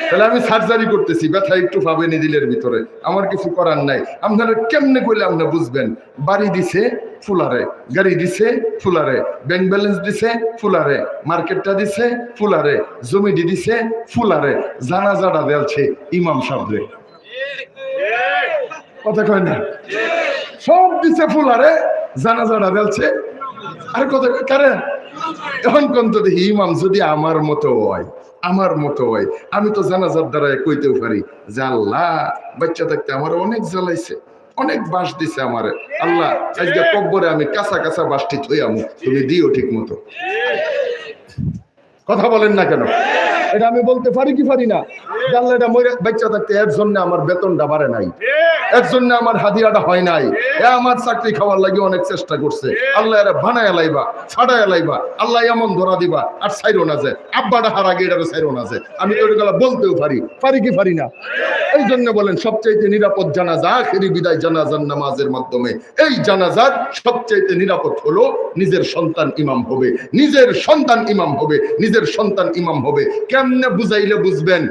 তাহলে আমি সার্জারি করতেছি, ব্যথা একটু পাবেন দিলের ভিতরে, আমার কিছু করার নাই। আপনারা কেমনে করলে আপনারা বুঝবেন? বাড়ি দিছে ফুলারে, গাড়ি দিছে ফুলারে, ব্যাংক ব্যালেন্স দিছে ফুলারে, মার্কেটটা দিছে ফুলারে, জমিটি দিছে ফুলারে, জানাজাটা দেলছে ইমাম সাহেবরে। কথা কয় না? সব দিছে ফুলারে, জানাজাটা দেলছে আর কথা কারে। এখন কোন তো দেখি ইমাম যদি আমার মতো হয়, আমার মতো হয়, আমি তো জানাজার দ্বারা কইতেও পারি যে আল্লাহ বাচ্চা থাকতে আমার অনেক জ্বালাইছে, অনেক বাস দিছে আমারে, আল্লাহ আজকে কব্বরে আমি কাঁচা কাঁচা বাসটি থইয়ামু, তুমি দিও ঠিক মতো। কথা বলেন না কেন? এটা আমি বলতে পারি কি পারি না? আল্লাহ এটা মরে বাচ্চা থাকতে এর জন্য আমার বেতনটা বাড়ে নাই, এর জন্য আমার হাদিয়াটা হয় নাই, এ আমার চাকরি খাওয়ার লাগে অনেক চেষ্টা করছে, আল্লাহ এরা বানায় লাইবা, ছাড়ায় লাইবা, আল্লাহ এমন ধরা দিবা আর ছাইরো না যে আব্বাটা হার আগে এটা ছাইরো না যে। আমি তো এটা বলতেও পারি কি পারি না? এই জন্য বলেন সবচাইতে নিরাপদ জানাজা আখেরি বিদায় জানাজার নামাজের মাধ্যমে। এই জানাজার সবচাইতে নিরাপদ হলো নিজের সন্তান ইমাম হবে, নিজের সন্তান ইমাম হবে, নিজের সন্তান ইমাম হবে। কেমনে বুঝাইলে বুঝবেন?